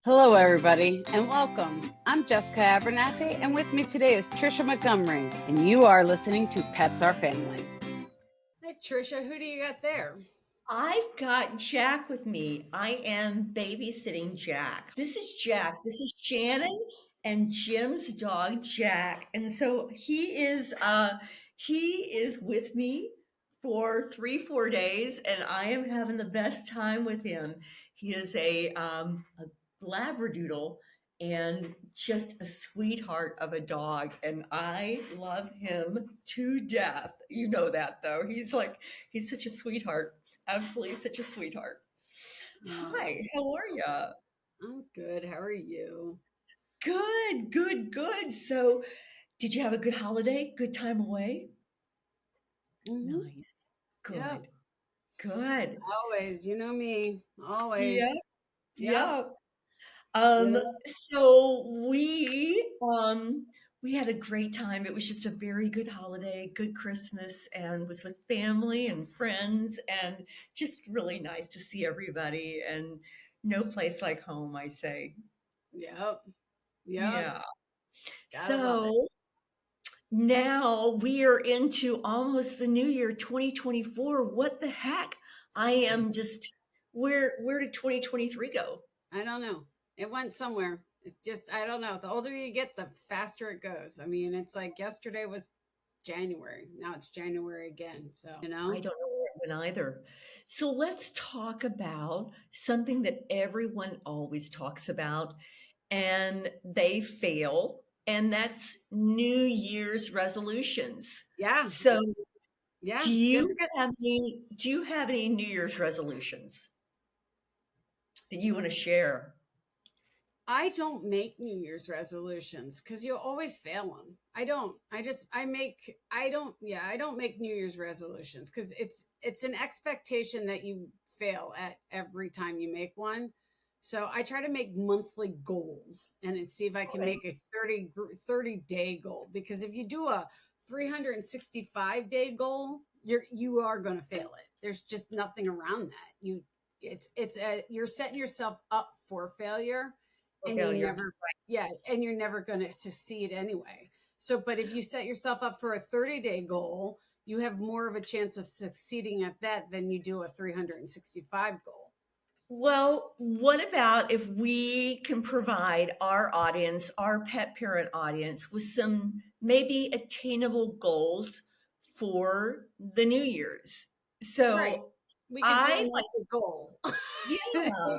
Hello, everybody, and welcome. I'm Jessica Abernathy, and with me today is Tricia Montgomery, and you are listening to Pets Are Family. Hey, Tricia, who do you got there? I've got Jack with me. I am babysitting Jack. This is Jack. This is Shannon and Jim's dog Jack. And so he is with me for 3-4 days, and I am having the best time with him. He is a labradoodle and just a sweetheart of a dog, and I love him to death. You know that, though. He's such a sweetheart. Absolutely such a sweetheart. Hi, how are you? I'm good. How are you? Good, good, good. So, did you have a good holiday? Good time away? Mm-hmm. Nice. Yep. Good, good. Always. You know me. Yeah, Always. Yep. yeah. Yep. So we had a great time. It was just a very good holiday, good Christmas, and was with family and friends, and just really nice to see everybody. And no place like home, I say. Yep. Yep. Yeah. Gotta love it. So now we are into almost the new year 2024. What the heck? I am just where did 2023 go? I don't know. It went somewhere. It's just, I don't know. The older you get, the faster it goes. I mean, it's like yesterday was January. Now it's January again. So, I don't know where it went either. So let's talk about something that everyone always talks about and they fail, and that's New Year's resolutions. Yeah. So Yeah. do That's you good. have any New Year's resolutions that you want to share? I don't make New Year's resolutions because you always fail them. I don't. I don't make New Year's resolutions because it's an expectation that you fail at every time you make one. So I try to make monthly goals and then see if I can Okay. make a 30-day goal, because if you do a 365-day goal, you are going to fail it. There's just nothing around that. You're setting yourself up for failure, For and failure. and you're never going to succeed anyway. So but if you set yourself up for a 30-day goal, you have more of a chance of succeeding at that than you do a 365 goal. Well, what about if we can provide our audience, our pet parent audience, with some maybe attainable goals for the New Year's? Right. So We could do a I like, monthly goal. yeah.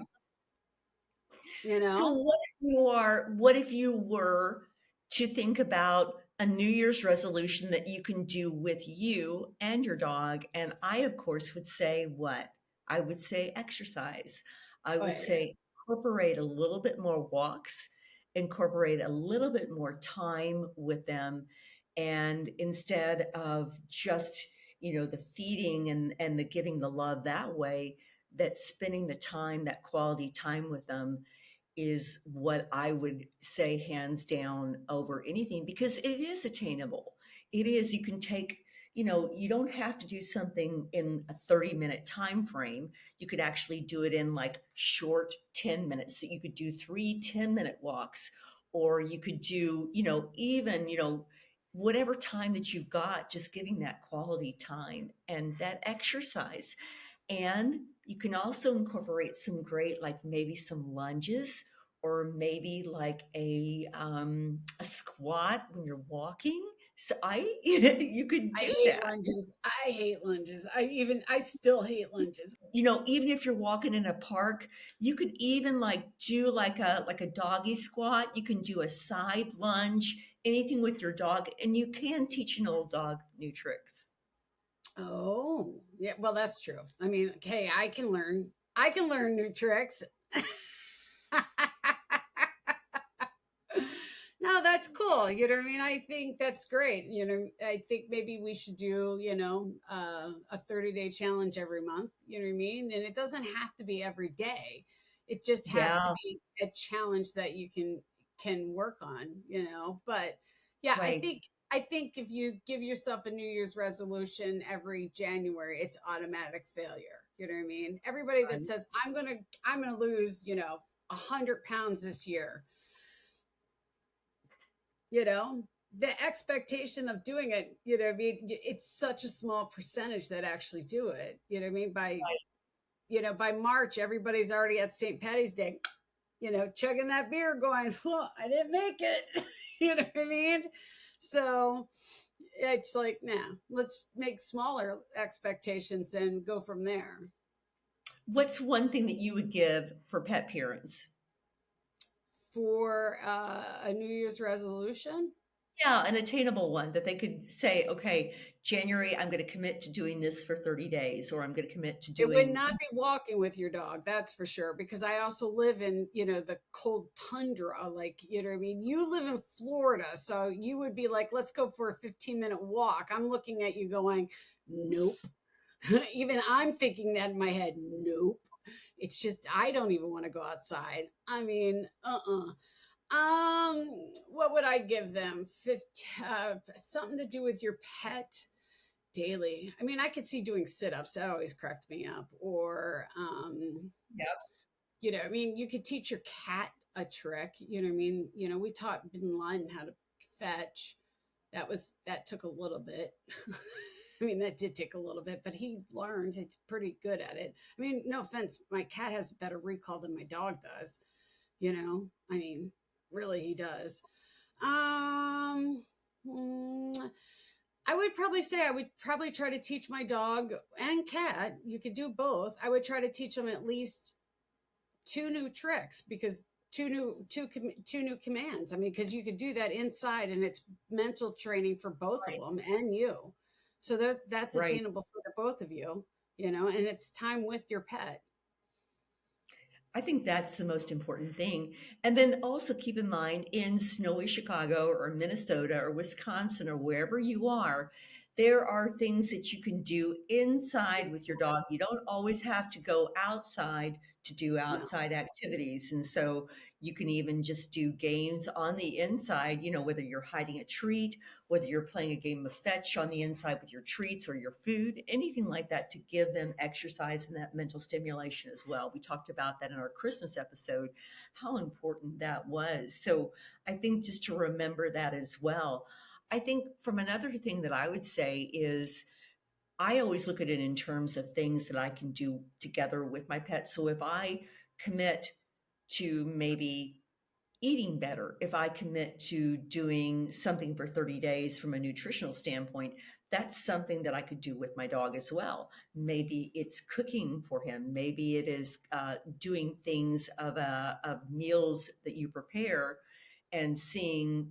you So know what if you were to think about a New Year's resolution that you can do with you and your dog? And I, of course, would say what? I would say exercise. I Oh would yeah. say incorporate a little bit more walks, incorporate a little bit more time with them. And instead of just, the feeding and the giving the love that way, that spending the time, that quality time with them is what I would say hands down over anything, because it is attainable. It is, you can take, you don't have to do something in a 30-minute time frame. You could actually do it in like short 10 minutes. So you could do 3 10-minute walks, or you could do, even, whatever time that you've got, just giving that quality time and that exercise. And you can also incorporate some great, like maybe some lunges, or maybe like a squat when you're walking. So you could I do hate that. lunges. I hate lunges. I still hate lunges. Even if you're walking in a park, you could even like do like a doggy squat. You can do a side lunge, anything with your dog, and you can teach an old dog new tricks. Oh, yeah. Well, that's true. I mean, okay, I can learn new tricks. No, that's cool. You know what I mean? I think that's great. I think maybe we should do, a 30-day challenge every month. You know what I mean? And it doesn't have to be every day. It just has to Yeah, be a challenge that you can work on. But yeah, I right. think I think if you give yourself a New Year's resolution every January, it's automatic failure. You know what I mean? Everybody that Right. says I'm gonna lose, 100 pounds this year. You know, the expectation of doing it, I mean, it's such a small percentage that actually do it. I mean, by March, everybody's already at St. Patty's Day, chugging that beer, going, "Well, I didn't make it." You know what I mean? So it's like, nah, let's make smaller expectations and go from there. What's one thing that you would give for pet parents? For a New Year's resolution, Yeah, an attainable one that they could say, okay, January, I'm going to commit to doing this for 30 days, or I'm going to commit to it would doing. not be walking with your dog, that's for sure, because I also live in, the cold tundra, like, what I mean? You live in Florida, so you would be like, let's go for a 15-minute walk. I'm looking at you going, nope. Even I'm thinking that in my head, nope. It's just I don't even want to go outside. I mean, what would I give them? 50, something to do with your pet daily. I mean, I could see doing sit-ups. That always cracked me up. Or, Yep. I mean, you could teach your cat a trick. I mean, we taught Bin Laden how to fetch. That took a little bit. I mean, that did take a little bit, but he learned. It's pretty good at it. I mean, no offense, my cat has better recall than my dog does. I mean, really, he does. Um, mm, I would probably say I would probably try to teach my dog and cat. You could do both. I would try to teach them at least two new tricks, because two new commands. I mean, because you could do that inside, and it's mental training for both of Right. them and you. So that's Right. attainable for the both of you. And it's time with your pet. I think that's the most important thing. And then also keep in mind in snowy Chicago or Minnesota or Wisconsin or wherever you are, there are things that you can do inside with your dog. You don't always have to go outside to do No. outside activities. And so you can even just do games on the inside, whether you're hiding a treat, whether you're playing a game of fetch on the inside with your treats or your food, anything like that to give them exercise and that mental stimulation as well. We talked about that in our Christmas episode, how important that was. So I think just to remember that as well. I think from another thing that I would say is I always look at it in terms of things that I can do together with my pet. So if I commit to maybe eating better, if I commit to doing something for 30 days from a nutritional standpoint, that's something that I could do with my dog as well. Maybe it's cooking for him. Maybe it is doing things of meals that you prepare and seeing,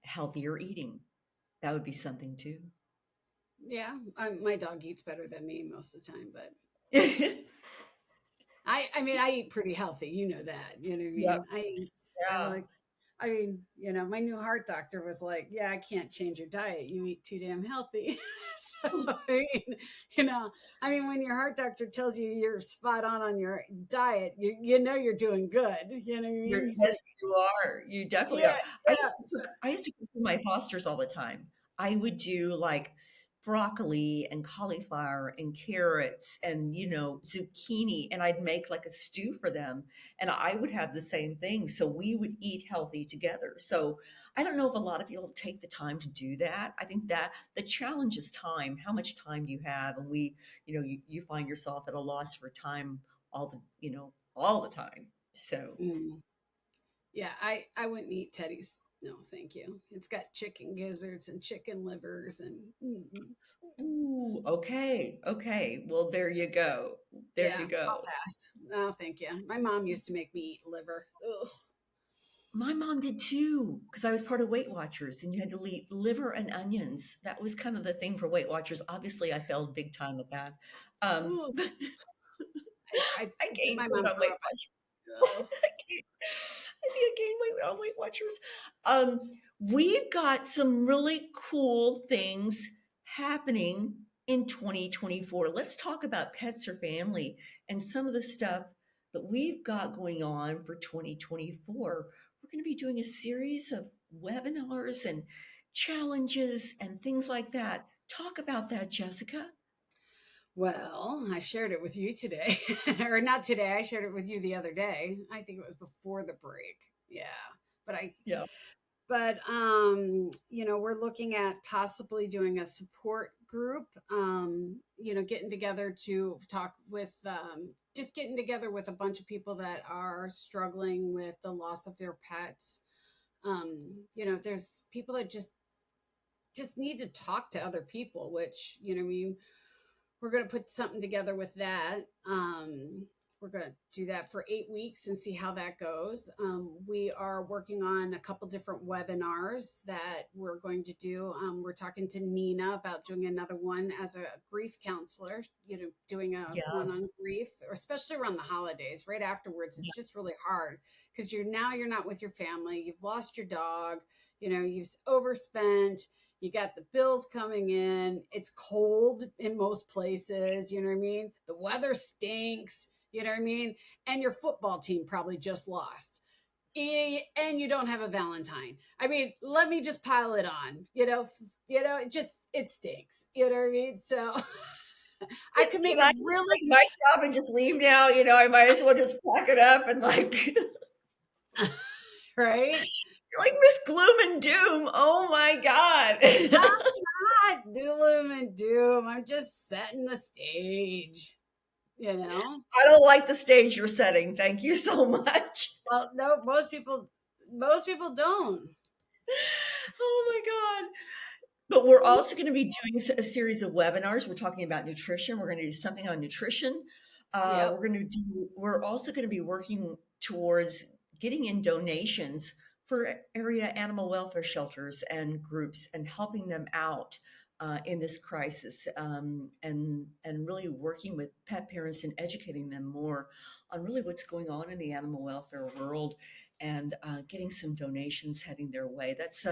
healthier eating. That would be something too. Yeah, my dog eats better than me most of the time, but Yep. I mean, I eat pretty healthy. You know that. You know what I mean? I'm Yeah. like, my new heart doctor was like, "Yeah, I can't change your diet. You eat too damn healthy." So you know, I mean, when your heart doctor tells you you're spot on your diet, you know you're doing good. You know what I mean? He's Yes, like, you are. You definitely "Yeah, are. yeah." So, I used to cook for my fosters all the time. I would do like broccoli and cauliflower and carrots and zucchini, and I'd make like a stew for them, and I would have the same thing. So we would eat healthy together. So I don't know if a lot of people take the time to do that. I think that the challenge is time. How much time do you have? And you find yourself at a loss for time all the time. So mm. Yeah, I wouldn't eat Teddy's. No, thank you. It's got chicken gizzards and chicken livers and ooh, okay, okay. Well, there you go. There yeah, you I'll go. pass. No, thank you. My mom used to make me eat liver. Ugh. My mom did too, because I was part of Weight Watchers, and you had to eat liver and onions. That was kind of the thing for Weight Watchers. Obviously, I failed big time at that. Ugh. I I gained my weight mom on grew Weight up Watchers. on. Ugh. I think I gained weight on Weight Watchers. We've got some really cool things happening in 2024. Let's talk about pets or family and some of the stuff that we've got going on for 2024. We're going to be doing a series of webinars and challenges and things like that. Talk about that, Jessica. Well, I shared it with you today, or not today. I shared it with you the other day. I think it was before the break. Yeah, but I Yeah. but we're looking at possibly doing a support group, getting together to talk with just getting together with a bunch of people that are struggling with the loss of their pets. There's people that just need to talk to other people, which, I mean, we're going to put something together with that. We're going to do that for 8 weeks and see how that goes. We are working on a couple different webinars that we're going to do. We're talking to Nina about doing another one as a grief counselor, doing a Yeah. one on grief, or especially around the holidays. Right afterwards, it's just really hard because you're not with your family. You've lost your dog, you've overspent, you got the bills coming in. It's cold in most places. You know what I mean? The weather stinks. You know what I mean? And your football team probably just lost. And you don't have a Valentine. I mean, let me just pile it on. It stinks. You know what I mean? So I could make Can a I just quit really my job and just leave now? I might as well just pack it up and right. you're like Miss Gloom and Doom. Oh my God. Not doom and doom. I'm just setting the stage. You know. I don't like the stage you're setting. Thank you so much. Well, no, most people don't. Oh my God. But we're also going to be doing a series of webinars. We're talking about nutrition. We're going to do something on nutrition. Yep. We're also going to be working towards getting in donations for area animal welfare shelters and groups and helping them out in this crisis, and really working with pet parents and educating them more on really what's going on in the animal welfare world, and getting some donations heading their way. That's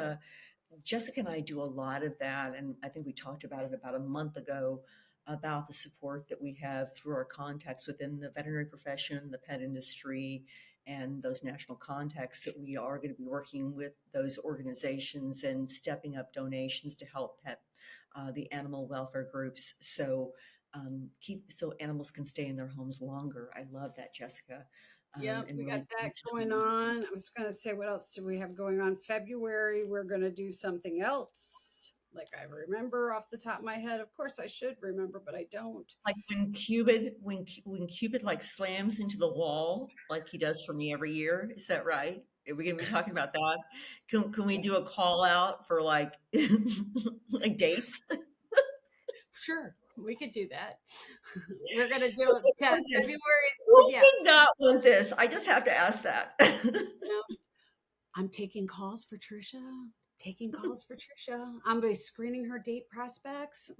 Jessica and I do a lot of that, and I think we talked about it about a month ago about the support that we have through our contacts within the veterinary profession, the pet industry, and those national contacts, that we are going to be working with those organizations and stepping up donations to help the animal welfare groups, so animals can stay in their homes longer. I love that, Jessica, Yep, and we got really that going concentrating. on. I was going to say, what else do we have going on? February, we're going to do something else. Like I remember off the top of my head. Of course, I should remember, but I don't. Like when Cupid like slams into the wall like he does for me every year. Is that right? Are we gonna be talking about that? Can we do a call out for like like dates? Sure, we could do that. We're going to do it Want this? February. Who Yeah. would not want this? I just have to ask that. No, I'm taking calls for Trisha. Taking calls for Trisha. I'm going to be screening her date prospects.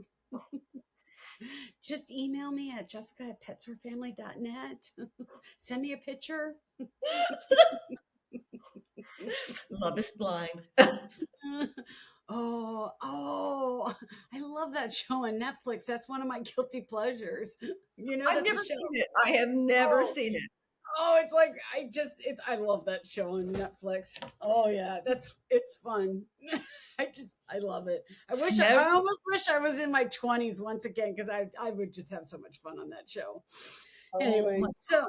Just email me at jessica@petsorfamily.net. Send me a picture. Love is blind. Oh, I love that show on Netflix. That's one of my guilty pleasures. I've That's a never show. seen it. I have never Oh, seen it. it's like I love that show on Netflix. Oh yeah, it's fun. I love it. Never. I almost wish I was in my 20s once again, because I would just have so much fun on that show. Oh Anyway, my so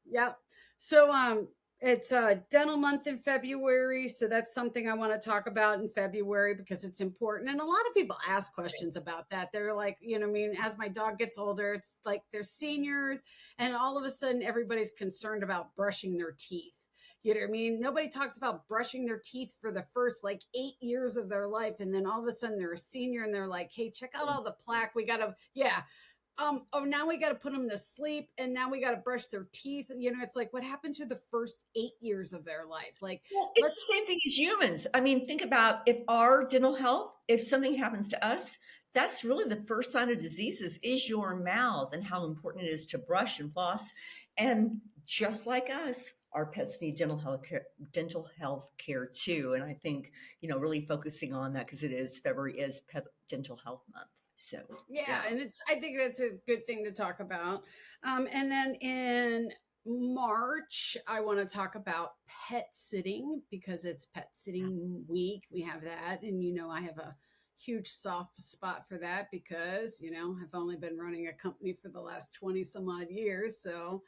yeah. So it's dental month in February, so that's something I want to talk about in February because it's important. And a lot of people ask questions about that. They're like, I mean, as my dog gets older, it's like they're seniors, and all of a sudden everybody's concerned about brushing their teeth. You know what I mean? Nobody talks about brushing their teeth for the first like 8 years of their life. And then all of a sudden they're a senior and they're like, hey, check out all the plaque. We got to, yeah, now we got to put them to sleep, and now we got to brush their teeth. It's like, what happened to the first 8 years of their life? Like, Well, it's let's the same thing as humans. I mean, think about if our dental health, if something happens to us, that's really the first sign of diseases is your mouth, and how important it is to brush and floss. And just like us, our pets need dental health care too. And I think, really focusing on that, because February is Pet Dental Health Month. So, yeah, yeah. and I think that's a good thing to talk about. And then in March, I want to talk about pet sitting because it's pet sitting week. We have that, and I have a huge soft spot for that because, I've only been running a company for the last 20 some odd years. So,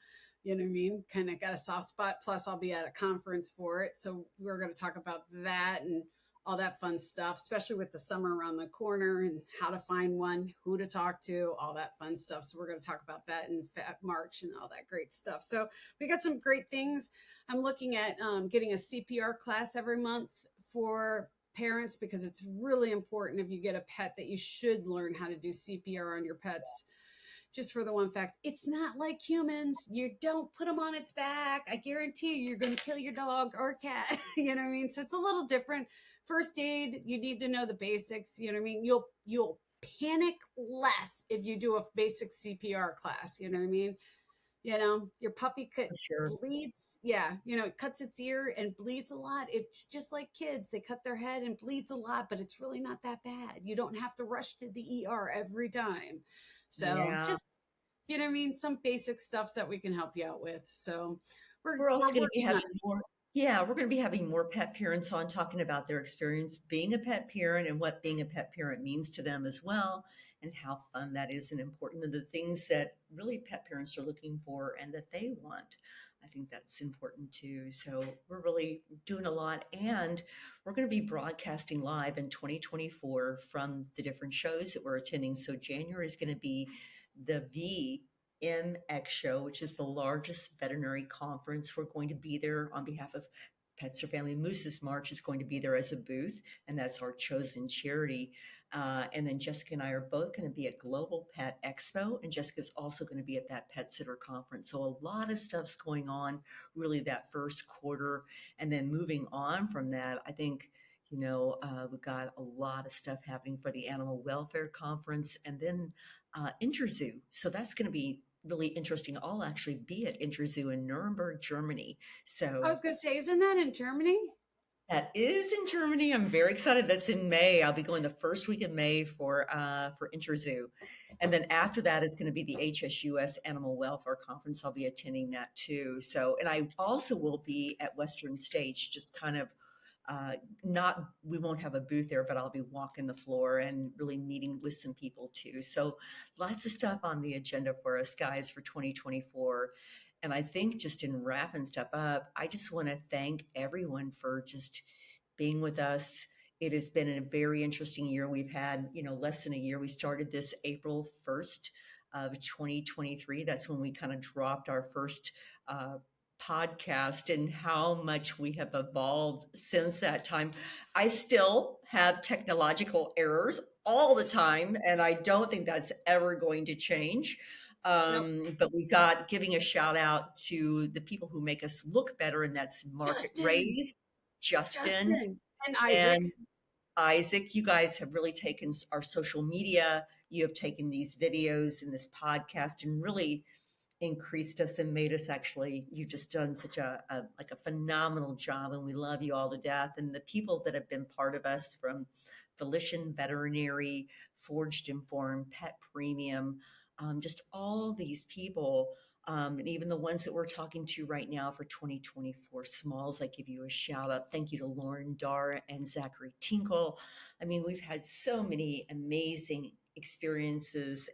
you know what I mean? Kind of got a soft spot. Plus, I'll be at a conference for it. So, we're going to talk about that and all that fun stuff, especially with the summer around the corner and how to find one, who to talk to, all that fun stuff. So, we're going to talk about that in March and all that great stuff. So, we got some great things. I'm looking at getting a CPR class every month for parents because it's really important if you get a pet that you should learn how to do CPR on your pets. Just for the one fact, it's not like humans. You don't put them on its back. I guarantee you're going to kill your dog or cat. You know what I mean? So it's a little different. First aid, you need to know the basics. You know what I mean? You'll panic less if you do a basic CPR class. You know what I mean? Your puppy For sure. bleeds. Yeah. It cuts its ear and bleeds a lot. It's just like kids. They cut their head and bleeds a lot, but it's really not that bad. You don't have to rush to the ER every time. So Yeah. just, what I mean? Some basic stuff that we can help you out with. So We're we're also going to be working on having it. more, yeah, we're going to be having more pet parents on talking about their experience being a pet parent and what being a pet parent means to them as well, and how fun that is and important and the things that really pet parents are looking for and that they want. I think that's important too. So we're really doing a lot, and we're going to be broadcasting live in 2024 from the different shows that we're attending. So January is going to be the VMX show, which is the largest veterinary conference. We're going to be there on behalf of Pets or Family. Moose's March is going to be there as a booth, and that's our chosen charity. And then Jessica and I are both going to be at Global Pet Expo, and Jessica's also going to be at that Pet Sitter Conference. So a lot of stuff's going on really that first quarter. And then moving on from that, I think, we've got a lot of stuff happening for the Animal Welfare Conference and then Interzoo. So that's going to be really interesting. I'll actually be at Interzoo in Nuremberg, Germany. I So was going to say, isn't that in Germany? that is in Germany. I'm very excited. That's in May. I'll be going the first week of May for Interzoo, and then after that is going to be the HSUS Animal Welfare Conference. I'll be attending that too. So, and I also will be at Western Stage, just kind of not. We won't have a booth there, but I'll be walking the floor and really meeting with some people too. So, lots of stuff on the agenda for us guys for 2024. And I think just in wrapping stuff up, I just want to thank everyone for just being with us. It has been a very interesting year. We've had, less than a year. We started this April 1st of 2023. That's when we kind of dropped our first podcast, and how much we have evolved since that time. I still have technological errors all the time, and I don't think that's ever going to change. Nope. But we got giving a shout out to the people who make us look better, and that's Market Justin, Rays, Justin, Justin, and Isaac. and Isaac. You guys have really taken our social media, you have taken these videos and this podcast and really increased us and made us actually, you've just done such a phenomenal job, and we love you all to death. And the people that have been part of us, from Volition Veterinary, Forged Informed, Pet Premium, just all these people, and even the ones that we're talking to right now for 2024 Smalls, I give you a shout out. Thank you to Lauren Dar and Zachary Tinkle. I mean, we've had so many amazing experiences,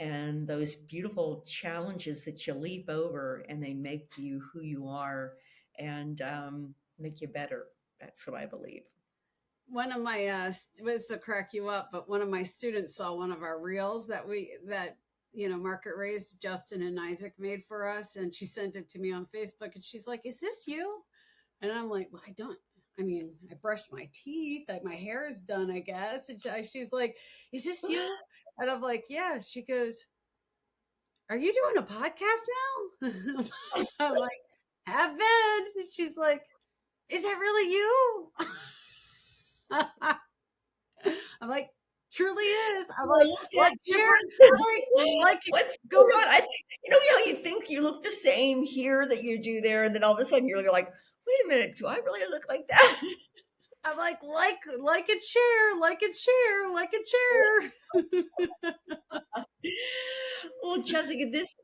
and those beautiful challenges that you leap over, and they make you who you are, and make you better. That's what I believe. One of my it's to crack you up, but one of my students saw one of our reels that Market Race Justin and Isaac made for us, and she sent it to me on Facebook, and she's like, "Is this you?" And I'm like, "Well, I don't. I mean, I brushed my teeth, like my hair is done, I guess." And she's like, "Is this you?" And I'm like, "Yeah." She goes, "Are you doing a podcast now?" I'm like, "Have been." And she's like, "Is that really you?" I'm like, "Truly is." I'm Well, like, look at share, different. like, What's go. going on? I think, how you think you look the same here that you do there, and then all of a sudden you're like, wait a minute, do I really look like that? I'm like and share, like and share, like and share. Well, Jessica, this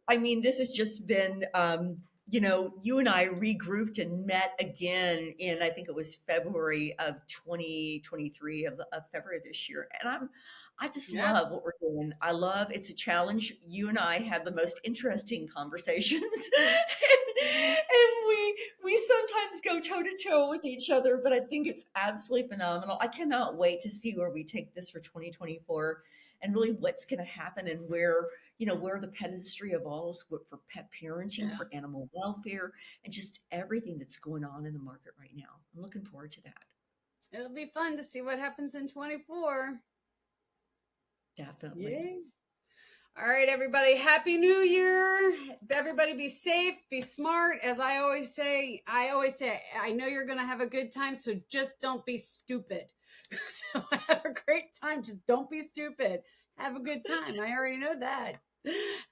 has just been you and I regrouped and met again in, I think it was February of 2023 of February this year. And I just Yeah. love what we're doing. I love, it's a challenge. You and I have the most interesting conversations and we sometimes go toe to toe with each other, but I think it's absolutely phenomenal. I cannot wait to see where we take this for 2024 and really what's going to happen and where the pet industry evolves for pet parenting, Yeah. for animal welfare, and just everything that's going on in the market right now. I'm looking forward to that. It'll be fun to see what happens in 24. Definitely. Yay. All right, everybody. Happy New Year. Everybody be safe, be smart. As I always say, I know you're going to have a good time, so just don't be stupid. So have a great time. Just don't be stupid. Have a good time. I already know that.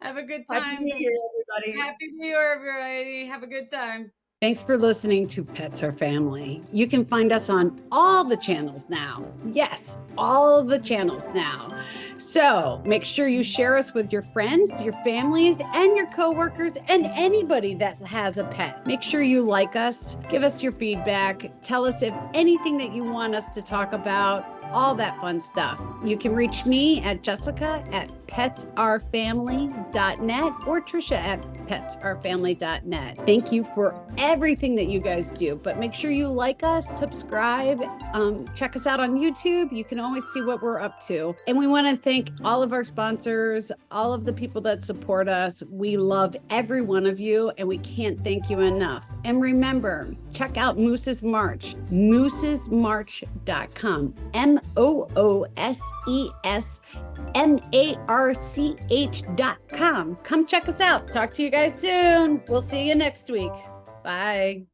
Have a good Happy time. New Year, everybody. Happy New Year, everybody. Have a good time. Thanks for listening to Pets Are Family. You can find us on all the channels now. Yes, all of the channels now. So make sure you share us with your friends, your families, and your coworkers, and anybody that has a pet. Make sure you like us, give us your feedback, tell us if anything that you want us to talk about, all that fun stuff. You can reach me at Jessica at petsourfamily.net or Tricia at petsourfamily.net. Thank you for everything that you guys do, but make sure you like us, subscribe, check us out on YouTube. You can always see what we're up to. And we want to thank all of our sponsors, all of the people that support us. We love every one of you, and we can't thank you enough. And remember, check out Moose's March, moosesmarch.com, moosesmarch.com. Come check us out. Talk to you guys soon. We'll see you next week. Bye.